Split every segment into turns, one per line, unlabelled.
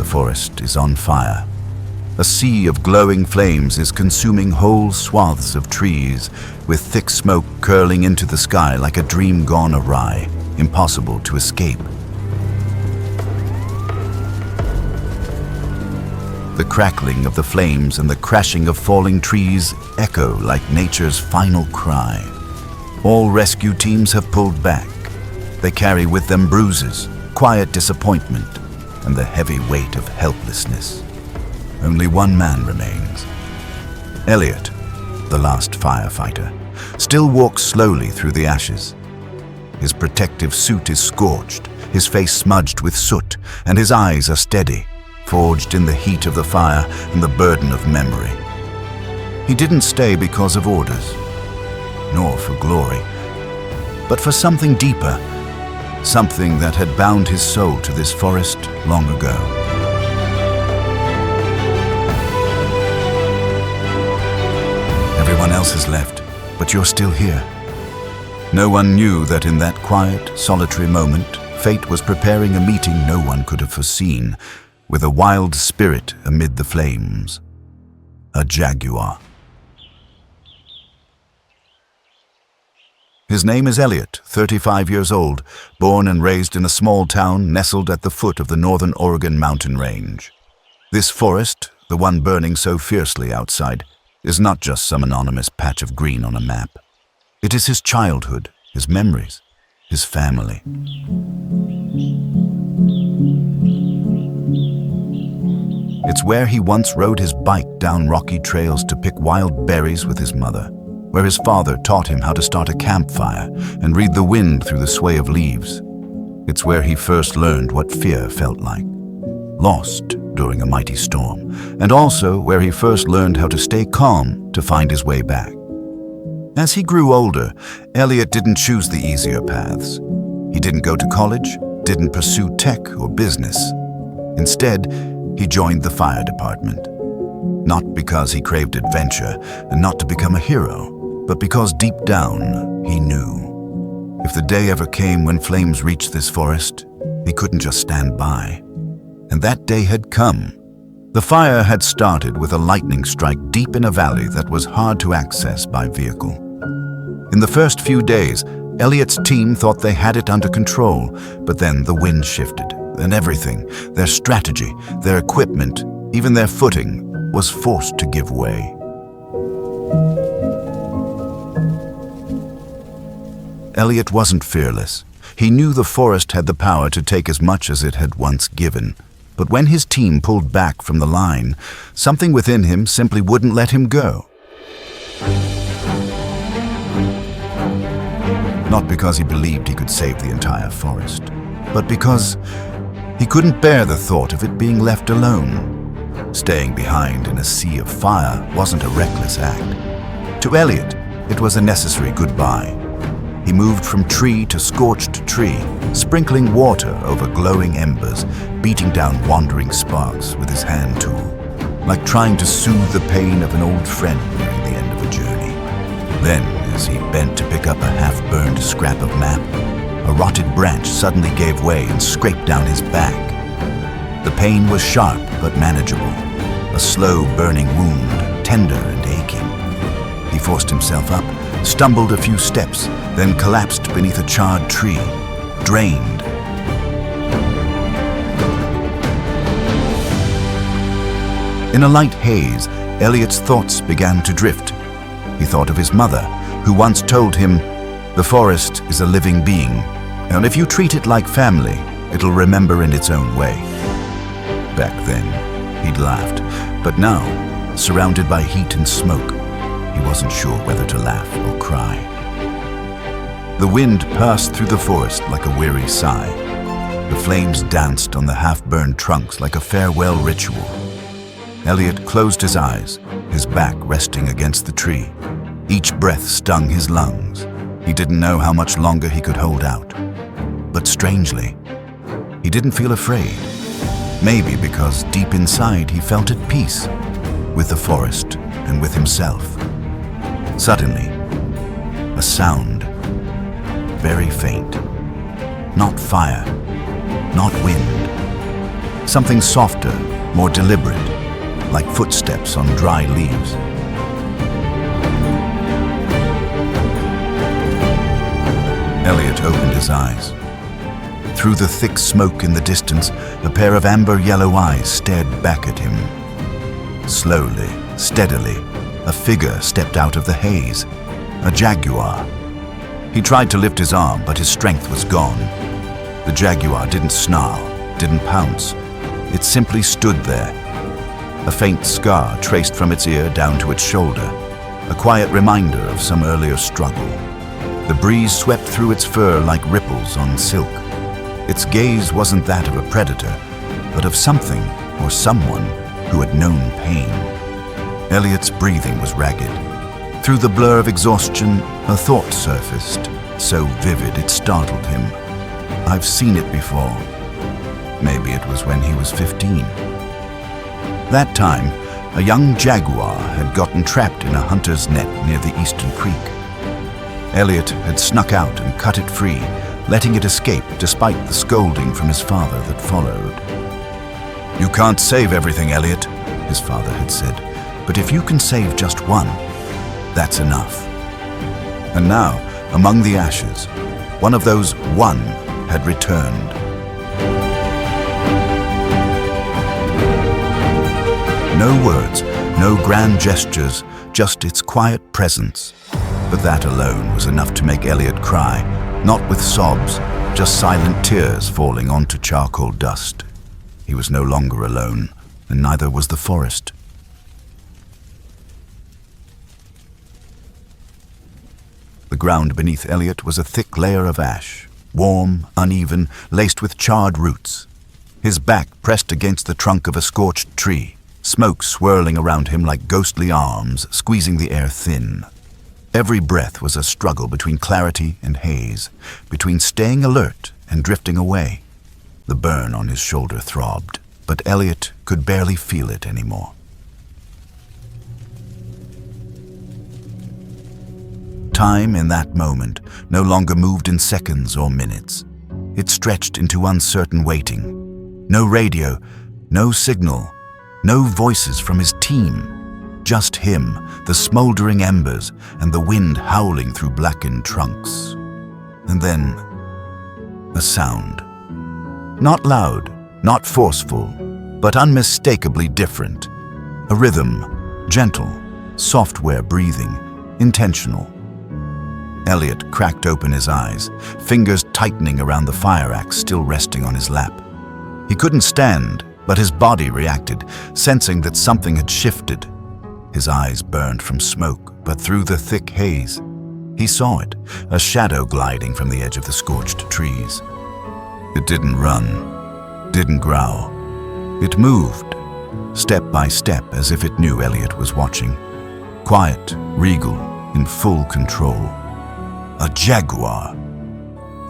forest is on fire. A sea of glowing flames is consuming whole swaths of trees, with thick smoke curling into the sky like a dream gone awry, impossible to escape. The crackling of the flames and the crashing of falling trees echo like nature's final cry. All rescue teams have pulled back. They carry with them bruises, quiet disappointment, and the heavy weight of helplessness. Only one man remains. Eliot, the last firefighter, still walks slowly through the ashes. His protective suit is scorched, his face smudged with soot, and his eyes are steady, forged in the heat of the fire and the burden of memory. He didn't stay because of orders, nor for glory, but for something deeper, something that had bound his soul to this forest long ago. Everyone else has left, but you're still here. No one knew that in that quiet, solitary moment, fate was preparing a meeting no one could have foreseen, with a wild spirit amid the flames. A jaguar. His name is Eliot, 35 years old, born and raised in a small town nestled at the foot of the northern Oregon mountain range. This forest, the one burning so fiercely outside, is not just some anonymous patch of green on a map. It is his childhood, his memories, his family. It's where he once rode his bike down rocky trails to pick wild berries with his mother, where his father taught him how to start a campfire and read the wind through the sway of leaves. It's where he first learned what fear felt like, lost during a mighty storm, and also where he first learned how to stay calm to find his way back. As he grew older, Eliot didn't choose the easier paths. He didn't go to college, didn't pursue tech or business. Instead, he joined the fire department. Not because he craved adventure and not to become a hero, but because deep down he knew. If the day ever came when flames reached this forest, he couldn't just stand by. And that day had come. The fire had started with a lightning strike deep in a valley that was hard to access by vehicle. In the first few days, Eliot's team thought they had it under control, but then the wind shifted, and everything, their strategy, their equipment, even their footing, was forced to give way. Eliot wasn't fearless. He knew the forest had the power to take as much as it had once given. But when his team pulled back from the line, something within him simply wouldn't let him go. Not because he believed he could save the entire forest, but because he couldn't bear the thought of it being left alone. Staying behind in a sea of fire wasn't a reckless act. To Eliot, it was a necessary goodbye. He moved from tree to scorched tree, sprinkling water over glowing embers, beating down wandering sparks with his hand tool, like trying to soothe the pain of an old friend nearing the end of a journey. Then, as he bent to pick up a half-burned scrap of map, a rotted branch suddenly gave way and scraped down his back. The pain was sharp but manageable, a slow burning wound, tender and aching. He forced himself up, stumbled a few steps, then collapsed beneath a charred tree, drained. In a light haze, Eliot's thoughts began to drift. He thought of his mother, who once told him, "The forest is a living being, and if you treat it like family, it'll remember in its own way." Back then, he'd laughed, but now, surrounded by heat and smoke, he wasn't sure whether to laugh or cry. The wind passed through the forest like a weary sigh. The flames danced on the half-burned trunks like a farewell ritual. Eliot closed his eyes, his back resting against the tree. Each breath stung his lungs. He didn't know how much longer he could hold out. But strangely, he didn't feel afraid. Maybe because deep inside he felt at peace with the forest and with himself. Suddenly, a sound, very faint. Not fire, not wind. Something softer, more deliberate, like footsteps on dry leaves. Eliot opened his eyes. Through the thick smoke in the distance, a pair of amber-yellow eyes stared back at him. Slowly, steadily, a figure stepped out of the haze. A jaguar. He tried to lift his arm, but his strength was gone. The jaguar didn't snarl, didn't pounce. It simply stood there. A faint scar traced from its ear down to its shoulder, a quiet reminder of some earlier struggle. The breeze swept through its fur like ripples on silk. Its gaze wasn't that of a predator, but of something or someone who had known pain. Eliot's breathing was ragged. Through the blur of exhaustion, a thought surfaced, so vivid it startled him. I've seen it before. Maybe it was when he was 15. That time, a young jaguar had gotten trapped in a hunter's net near the eastern creek. Eliot had snuck out and cut it free, letting it escape despite the scolding from his father that followed. "You can't save everything, Eliot," his father had said, "but if you can save just one, that's enough." And now, among the ashes, one of those one had returned. No words, no grand gestures, just its quiet presence. But that alone was enough to make Eliot cry, not with sobs, just silent tears falling onto charcoal dust. He was no longer alone, and neither was the forest. The ground beneath Eliot was a thick layer of ash, warm, uneven, laced with charred roots. His back pressed against the trunk of a scorched tree, smoke swirling around him like ghostly arms, squeezing the air thin. Every breath was a struggle between clarity and haze, between staying alert and drifting away. The burn on his shoulder throbbed, but Eliot could barely feel it anymore. Time in that moment no longer moved in seconds or minutes. It stretched into uncertain waiting. No radio, no signal, no voices from his team. Just him, the smoldering embers, and the wind howling through blackened trunks. And then, a sound. Not loud, not forceful, but unmistakably different. A rhythm, gentle, software breathing, intentional. Eliot cracked open his eyes, fingers tightening around the fire axe still resting on his lap. He couldn't stand, but his body reacted, sensing that something had shifted. His eyes burned from smoke, but through the thick haze, he saw it, a shadow gliding from the edge of the scorched trees. It didn't run, didn't growl. It moved, step by step, as if it knew Eliot was watching. Quiet, regal, in full control. A jaguar.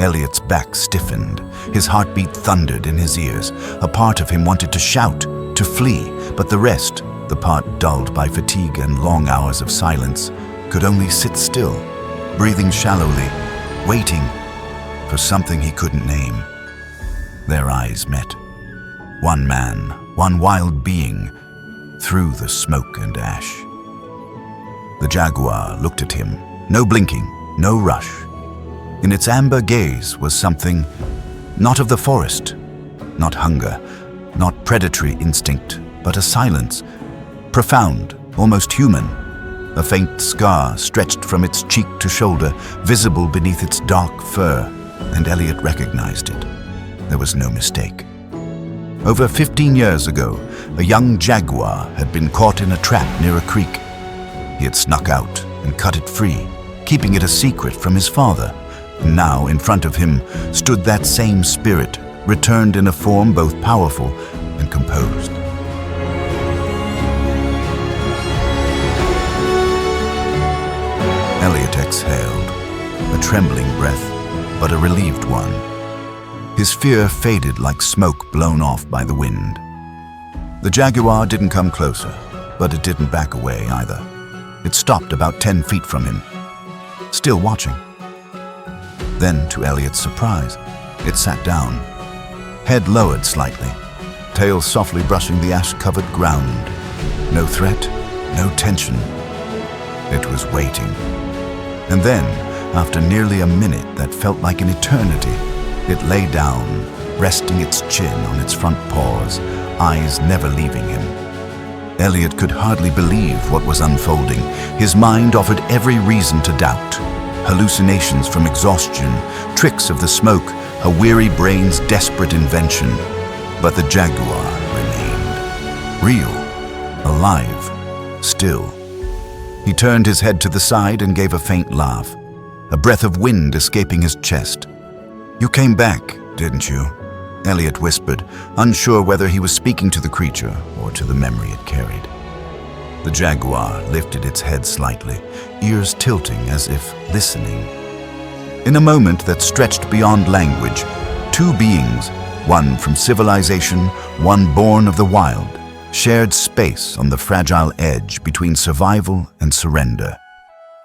Eliot's back stiffened. His heartbeat thundered in his ears. A part of him wanted to shout, to flee, but the rest, the part dulled by fatigue and long hours of silence, could only sit still, breathing shallowly, waiting for something he couldn't name. Their eyes met. One man, one wild being, through the smoke and ash. The jaguar looked at him, no blinking, no rush. In its amber gaze was something not of the forest, not hunger, not predatory instinct, but a silence, profound, almost human. A faint scar stretched from its cheek to shoulder, visible beneath its dark fur, and Eliot recognized it. There was no mistake. Over 15 years ago, a young jaguar had been caught in a trap near a creek. He had snuck out and cut it free, keeping it a secret from his father. And now, in front of him, stood that same spirit, returned in a form both powerful and composed. Eliot exhaled, a trembling breath, but a relieved one. His fear faded like smoke blown off by the wind. The jaguar didn't come closer, but it didn't back away either. It stopped about 10 feet from him, still watching. Then, to Eliot's surprise, it sat down, head lowered slightly, tail softly brushing the ash-covered ground. No threat, no tension. It was waiting. And then, after nearly a minute that felt like an eternity, it lay down, resting its chin on its front paws, eyes never leaving him. Eliot could hardly believe what was unfolding. His mind offered every reason to doubt. Hallucinations from exhaustion, tricks of the smoke, a weary brain's desperate invention. But the jaguar remained. Real, alive, still. He turned his head to the side and gave a faint laugh, a breath of wind escaping his chest. "You came back, didn't you?" Eliot whispered, unsure whether he was speaking to the creature or to the memory it carried. The jaguar lifted its head slightly, ears tilting as if listening. In a moment that stretched beyond language, two beings, one from civilization, one born of the wild, shared space on the fragile edge between survival and surrender.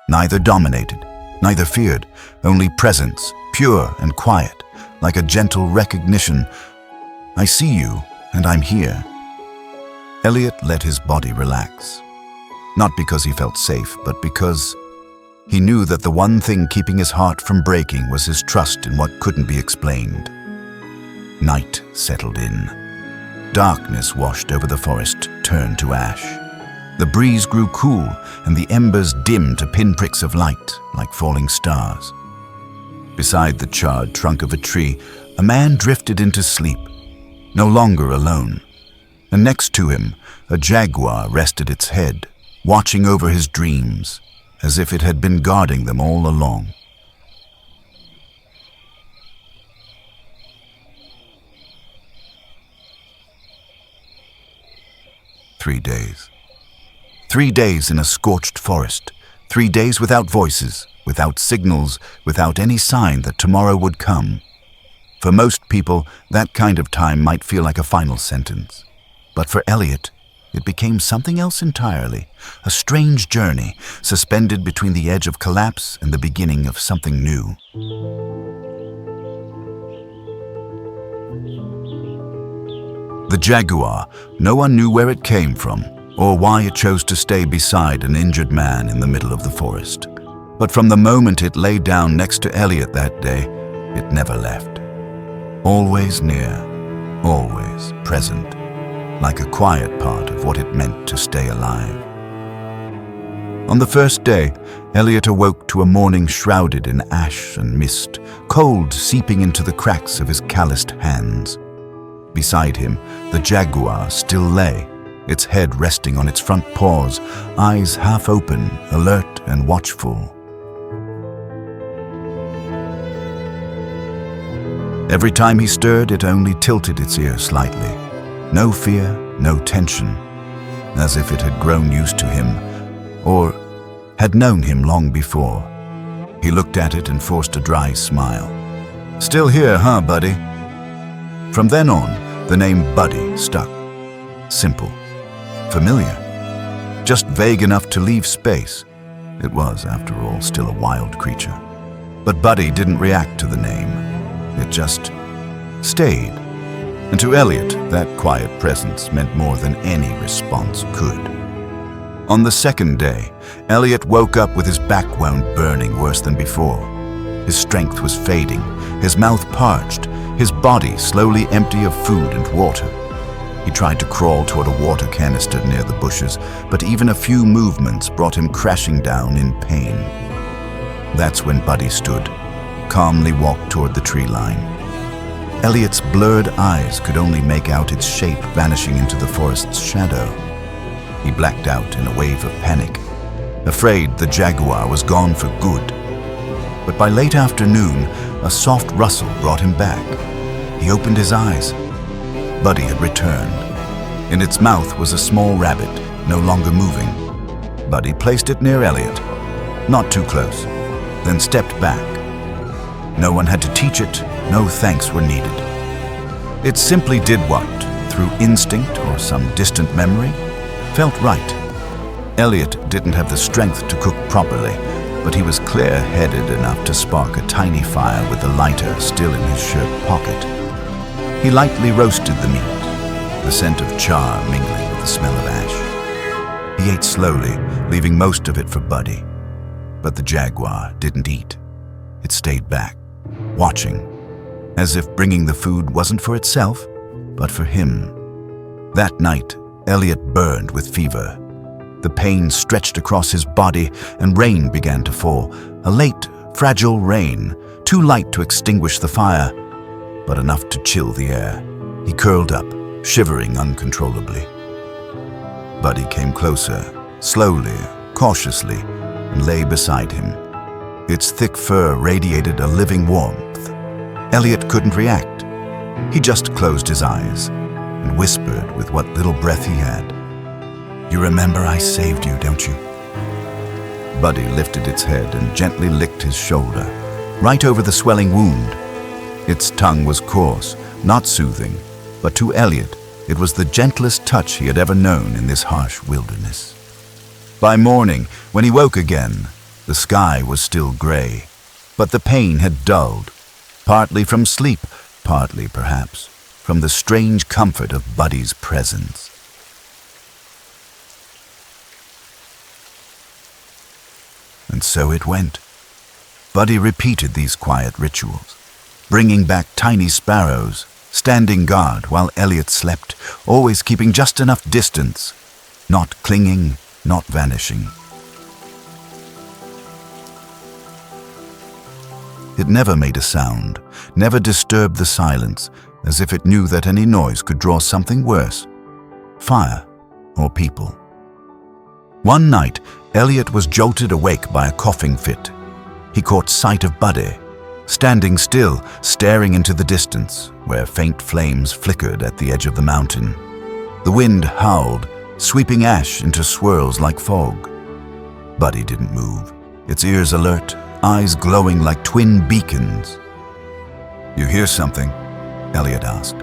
Neither dominated, neither feared, only presence, pure and quiet, like a gentle recognition. "I see you, and I'm here." Eliot let his body relax. Not because he felt safe, but because he knew that the one thing keeping his heart from breaking was his trust in what couldn't be explained. Night settled in. Darkness washed over the forest, turned to ash. The breeze grew cool, and the embers dimmed to pinpricks of light, like falling stars. Beside the charred trunk of a tree, a man drifted into sleep, no longer alone. And next to him, a jaguar rested its head, watching over his dreams, as if it had been guarding them all along. Three days. 3 days in a scorched forest. 3 days without voices, without signals, without any sign that tomorrow would come. For most people, that kind of time might feel like a final sentence. But for Eliot, it became something else entirely, a strange journey, suspended between the edge of collapse and the beginning of something new. The jaguar, no one knew where it came from, or why it chose to stay beside an injured man in the middle of the forest. But from the moment it lay down next to Eliot that day, it never left. Always near, always present, like a quiet part of what it meant to stay alive. On the first day, Eliot awoke to a morning shrouded in ash and mist, cold seeping into the cracks of his calloused hands. Beside him, the jaguar still lay, its head resting on its front paws, eyes half open, alert and watchful. Every time he stirred, it only tilted its ear slightly. No fear, no tension, as if it had grown used to him, or had known him long before. He looked at it and forced a dry smile. "Still here, huh, buddy?" From then on, the name Buddy stuck. Simple. Familiar. Just vague enough to leave space. It was, after all, still a wild creature. But Buddy didn't react to the name. It just stayed. And to Eliot, that quiet presence meant more than any response could. On the second day, Eliot woke up with his backbone burning worse than before. His strength was fading, his mouth parched, his body slowly empty of food and water. He tried to crawl toward a water canister near the bushes, but even a few movements brought him crashing down in pain. That's when Buddy stood, calmly walked toward the tree line. Eliot's blurred eyes could only make out its shape vanishing into the forest's shadow. He blacked out in a wave of panic, afraid the jaguar was gone for good. But by late afternoon, a soft rustle brought him back. He opened his eyes. Buddy had returned. In its mouth was a small rabbit, no longer moving. Buddy placed it near Eliot, not too close, then stepped back. No one had to teach it, no thanks were needed. It simply did what, through instinct or some distant memory, felt right. Eliot didn't have the strength to cook properly, but he was clear-headed enough to spark a tiny fire with the lighter still in his shirt pocket. He lightly roasted the meat, the scent of char mingling with the smell of ash. He ate slowly, leaving most of it for Buddy. But the jaguar didn't eat. It stayed back, watching, as if bringing the food wasn't for itself, but for him. That night, Eliot burned with fever. The pain stretched across his body, and rain began to fall. A late, fragile rain, too light to extinguish the fire, but enough to chill the air. He curled up, shivering uncontrollably. Buddy came closer, slowly, cautiously, and lay beside him. Its thick fur radiated a living warmth. Eliot couldn't react. He just closed his eyes and whispered with what little breath he had. "You remember I saved you, don't you?" Buddy lifted its head and gently licked his shoulder, right over the swelling wound. Its tongue was coarse, not soothing, but to Eliot, it was the gentlest touch he had ever known in this harsh wilderness. By morning, when he woke again, the sky was still gray, but the pain had dulled, partly from sleep, partly, perhaps, from the strange comfort of Buddy's presence. And so it went. Buddy repeated these quiet rituals, bringing back tiny sparrows, standing guard while Eliot slept, always keeping just enough distance, not clinging, not vanishing. It never made a sound, never disturbed the silence, as if it knew that any noise could draw something worse, fire or people. One night, Eliot was jolted awake by a coughing fit. He caught sight of Buddy, standing still, staring into the distance, where faint flames flickered at the edge of the mountain. The wind howled, sweeping ash into swirls like fog. Buddy didn't move, its ears alert, eyes glowing like twin beacons. "You hear something?" Eliot asked.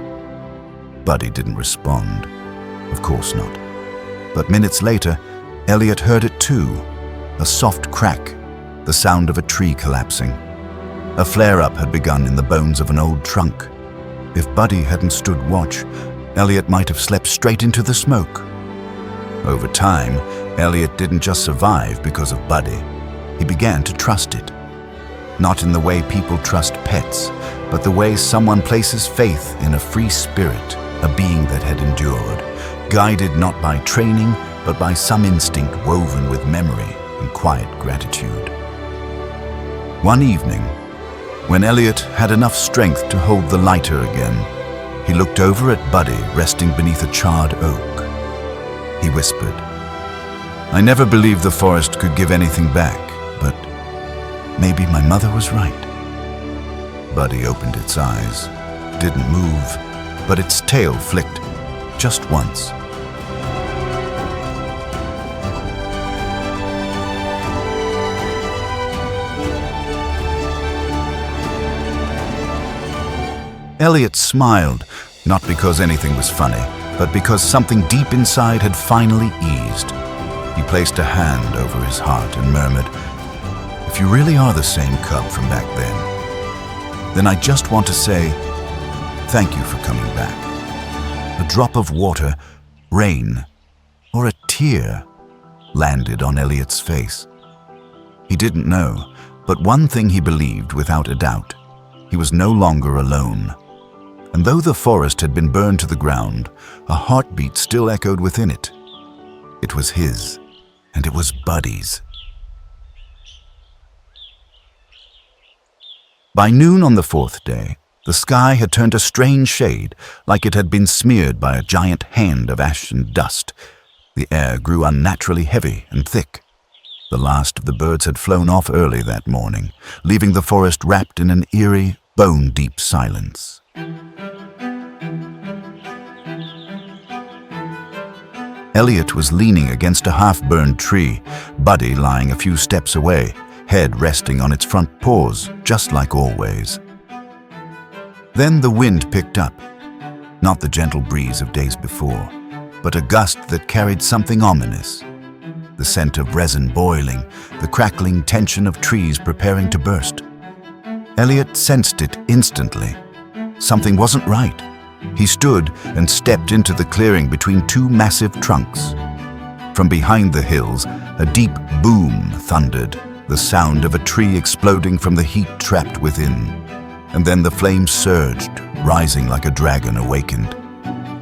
Buddy didn't respond. Of course not. But minutes later, Eliot heard it too, a soft crack, the sound of a tree collapsing. A flare-up had begun in the bones of an old trunk. If Buddy hadn't stood watch, Eliot might have slept straight into the smoke. Over time, Eliot didn't just survive because of Buddy. He began to trust it. Not in the way people trust pets, but the way someone places faith in a free spirit, a being that had endured, guided not by training, but by some instinct woven with memory and quiet gratitude. One evening, when Eliot had enough strength to hold the lighter again, he looked over at Buddy resting beneath a charred oak. He whispered, "I never believed the forest could give anything back, but maybe my mother was right." Buddy opened its eyes, didn't move, but its tail flicked just once. Eliot smiled, not because anything was funny, but because something deep inside had finally eased. He placed a hand over his heart and murmured, "If you really are the same cub from back then I just want to say thank you for coming back." A drop of water, rain, or a tear landed on Eliot's face. He didn't know, but one thing he believed without a doubt: he was no longer alone. And though the forest had been burned to the ground, a heartbeat still echoed within it. It was his, and it was Buddy's. By noon on the fourth day, the sky had turned a strange shade, like it had been smeared by a giant hand of ash and dust. The air grew unnaturally heavy and thick. The last of the birds had flown off early that morning, leaving the forest wrapped in an eerie, bone-deep silence. Eliot was leaning against a half-burned tree, Buddy lying a few steps away, head resting on its front paws, just like always. Then the wind picked up, not the gentle breeze of days before, but a gust that carried something ominous. The scent of resin boiling, the crackling tension of trees preparing to burst. Eliot sensed it instantly. Something wasn't right. He stood and stepped into the clearing between two massive trunks. From behind the hills, a deep boom thundered, the sound of a tree exploding from the heat trapped within. And then the flames surged, rising like a dragon awakened.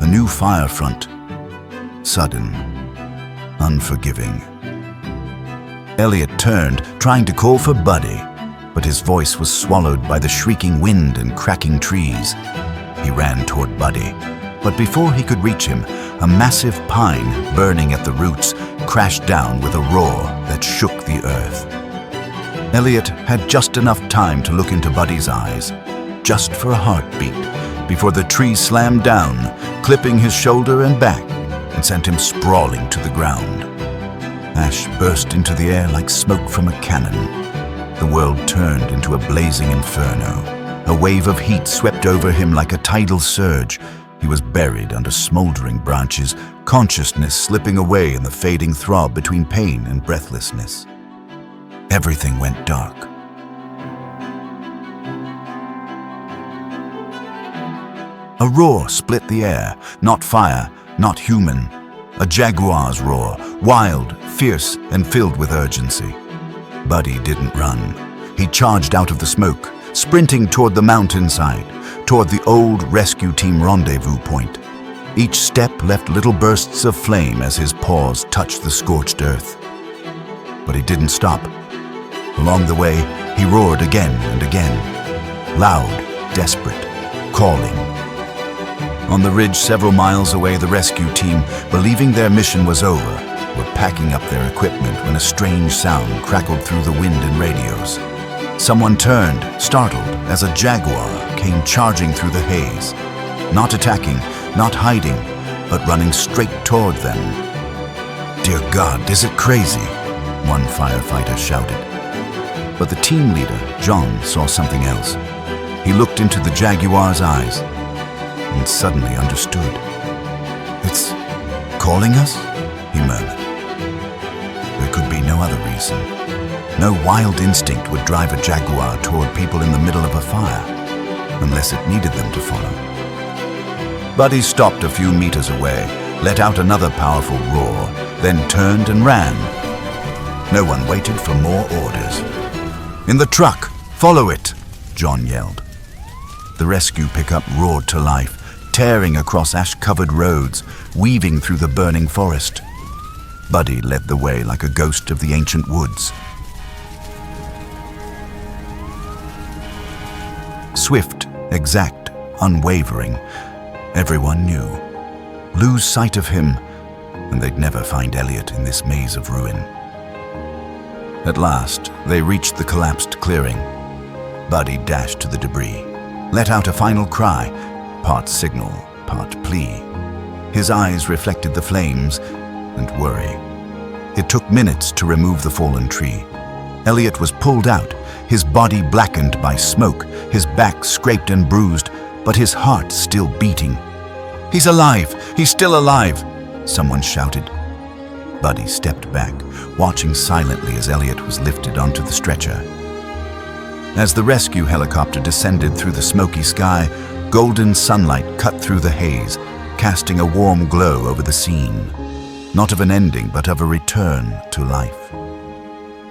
A new fire front. Sudden, unforgiving. Eliot turned, trying to call for Buddy, but his voice was swallowed by the shrieking wind and cracking trees. He ran toward Buddy, but before he could reach him, a massive pine, burning at the roots, crashed down with a roar that shook the earth. Eliot had just enough time to look into Buddy's eyes, just for a heartbeat, before the tree slammed down, clipping his shoulder and back, and sent him sprawling to the ground. Ash burst into the air like smoke from a cannon. The world turned into a blazing inferno. A wave of heat swept over him like a tidal surge. He was buried under smoldering branches, consciousness slipping away in the fading throb between pain and breathlessness. Everything went dark. A roar split the air, not fire, not human. A jaguar's roar, wild, fierce, and filled with urgency. Buddy didn't run. He charged out of the smoke, sprinting toward the mountainside, toward the old rescue team rendezvous point. Each step left little bursts of flame as his paws touched the scorched earth. But he didn't stop. Along the way, he roared again and again, loud, desperate, calling. On the ridge several miles away, the rescue team, believing their mission was over, were packing up their equipment when a strange sound crackled through the wind and radios. Someone turned, startled, as a jaguar came charging through the haze. Not attacking, not hiding, but running straight toward them. "Dear God, is it crazy?" one firefighter shouted. But the team leader, John, saw something else. He looked into the jaguar's eyes and suddenly understood. "It's calling us?" he murmured. There could be no other reason. No wild instinct would drive a jaguar toward people in the middle of a fire, unless it needed them to follow. Buddy stopped a few meters away, let out another powerful roar, then turned and ran. No one waited for more orders. "In the truck! Follow it!" John yelled. The rescue pickup roared to life, tearing across ash-covered roads, weaving through the burning forest. Buddy led the way like a ghost of the ancient woods. Swift, exact, unwavering, everyone knew. Lose sight of him, and they'd never find Eliot in this maze of ruin. At last, they reached the collapsed clearing. Buddy dashed to the debris, let out a final cry, part signal, part plea. His eyes reflected the flames and worry. It took minutes to remove the fallen tree. Eliot was pulled out, his body blackened by smoke, his back scraped and bruised, but his heart still beating. "He's alive! He's still alive!" someone shouted. Buddy stepped back, watching silently as Eliot was lifted onto the stretcher. As the rescue helicopter descended through the smoky sky, golden sunlight cut through the haze, casting a warm glow over the scene. Not of an ending, but of a return to life.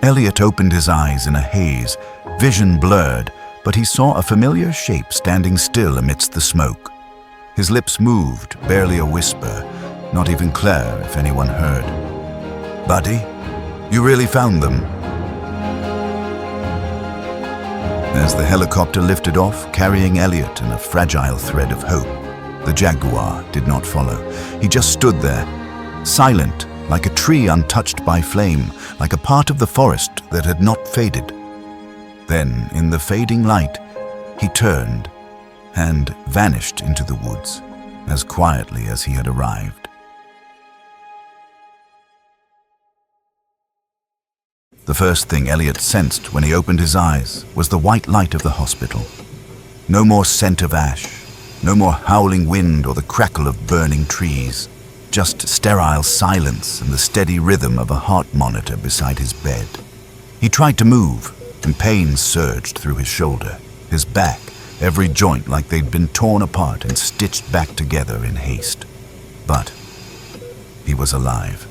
Eliot opened his eyes in a haze, vision blurred, but he saw a familiar shape standing still amidst the smoke. His lips moved, barely a whisper, not even Claire, if anyone heard. "Buddy, you really found them?" As the helicopter lifted off, carrying Eliot in a fragile thread of hope, the jaguar did not follow. He just stood there, silent, like a tree untouched by flame, like a part of the forest that had not faded. Then, in the fading light, he turned and vanished into the woods, as quietly as he had arrived. The first thing Eliot sensed when he opened his eyes was the white light of the hospital. No more scent of ash, no more howling wind or the crackle of burning trees. Just sterile silence and the steady rhythm of a heart monitor beside his bed. He tried to move, and pain surged through his shoulder, his back, every joint like they'd been torn apart and stitched back together in haste. But he was alive.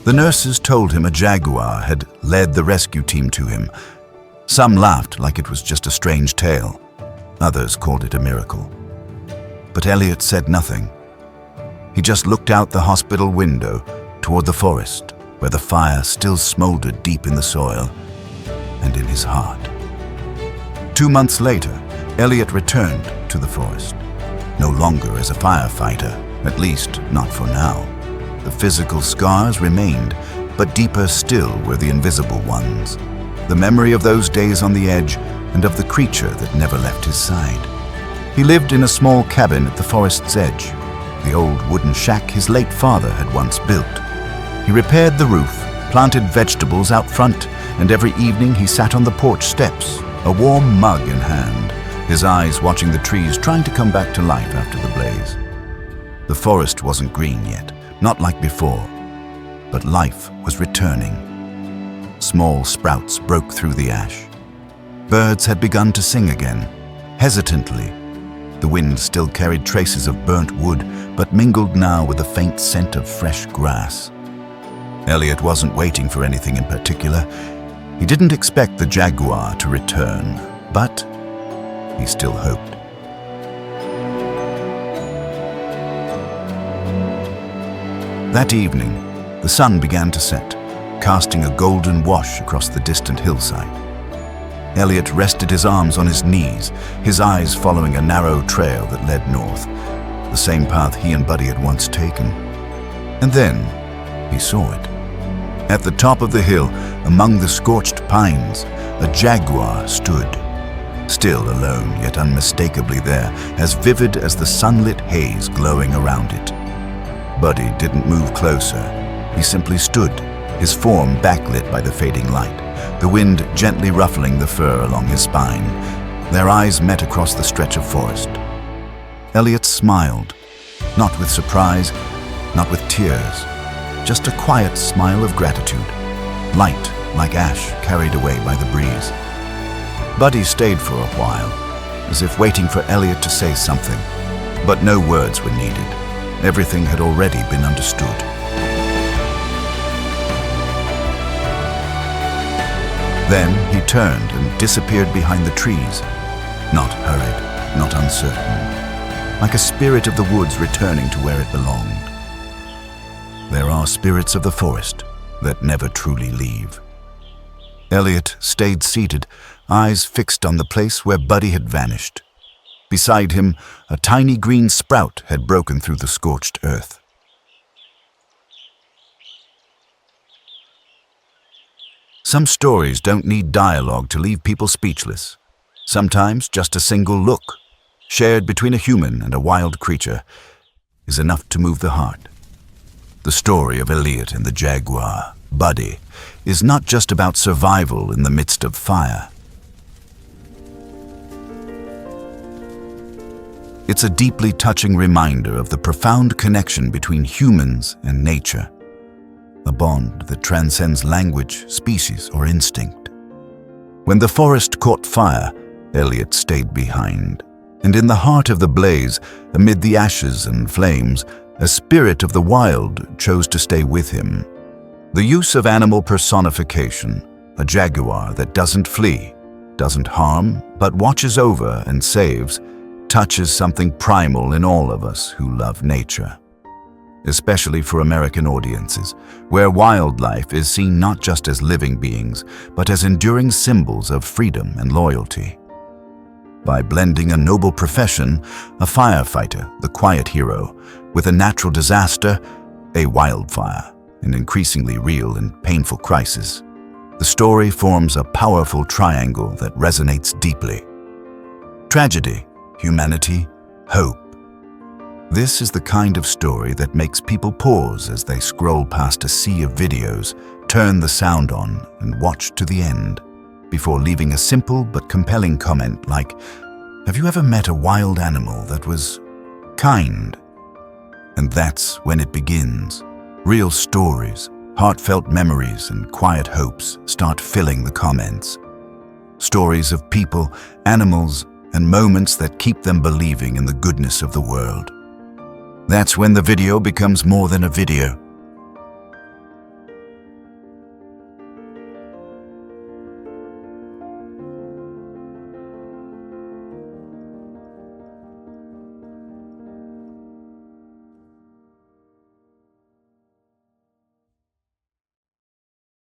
The nurses told him a jaguar had led the rescue team to him. Some laughed like it was just a strange tale. Others called it a miracle. But Eliot said nothing. He just looked out the hospital window toward the forest, where the fire still smoldered deep in the soil and in his heart. 2 months later, Eliot returned to the forest, no longer as a firefighter, at least not for now. The physical scars remained, but deeper still were the invisible ones. The memory of those days on the edge and of the creature that never left his side. He lived in a small cabin at the forest's edge, the old wooden shack his late father had once built. He repaired the roof, planted vegetables out front, and every evening he sat on the porch steps, a warm mug in hand, his eyes watching the trees trying to come back to life after the blaze. The forest wasn't green yet, not like before, but life was returning. Small sprouts broke through the ash. Birds had begun to sing again, hesitantly. The wind still carried traces of burnt wood, but mingled now with the faint scent of fresh grass. Eliot wasn't waiting for anything in particular. He didn't expect the jaguar to return, but he still hoped. That evening, the sun began to set, casting a golden wash across the distant hillside. Eliot rested his arms on his knees, his eyes following a narrow trail that led north, the same path he and Buddy had once taken. And then he saw it. At the top of the hill, among the scorched pines, a jaguar stood, still alone yet unmistakably there, as vivid as the sunlit haze glowing around it. Buddy didn't move closer. He simply stood, his form backlit by the fading light, the wind gently ruffling the fur along his spine. Their eyes met across the stretch of forest. Eliot smiled, not with surprise, not with tears, just a quiet smile of gratitude, light like ash carried away by the breeze. Buddy stayed for a while, as if waiting for Eliot to say something, but no words were needed. Everything had already been understood. Then he turned and disappeared behind the trees, not hurried, not uncertain, like a spirit of the woods returning to where it belonged. There are spirits of the forest that never truly leave. Eliot stayed seated, eyes fixed on the place where Buddy had vanished. Beside him, a tiny green sprout had broken through the scorched earth. Some stories don't need dialogue to leave people speechless. Sometimes just a single look, shared between a human and a wild creature, is enough to move the heart. The story of Eliot and the jaguar, Buddy, is not just about survival in the midst of fire. It's a deeply touching reminder of the profound connection between humans and nature, a bond that transcends language, species, or instinct. When the forest caught fire, Eliot stayed behind, and in the heart of the blaze, amid the ashes and flames, a spirit of the wild chose to stay with him. The use of animal personification, a jaguar that doesn't flee, doesn't harm, but watches over and saves, touches something primal in all of us who love nature. Especially for American audiences, where wildlife is seen not just as living beings, but as enduring symbols of freedom and loyalty. By blending a noble profession, a firefighter, the quiet hero, with a natural disaster, a wildfire, an increasingly real and painful crisis, the story forms a powerful triangle that resonates deeply. Tragedy, humanity, hope. This is the kind of story that makes people pause as they scroll past a sea of videos, turn the sound on, and watch to the end, before leaving a simple but compelling comment like, "Have you ever met a wild animal that was kind?" And that's when it begins. Real stories, Heartfelt memories and quiet hopes start filling the comments. Stories of people, animals, and moments that keep them believing in the goodness of the world. That's when the video becomes more than a video.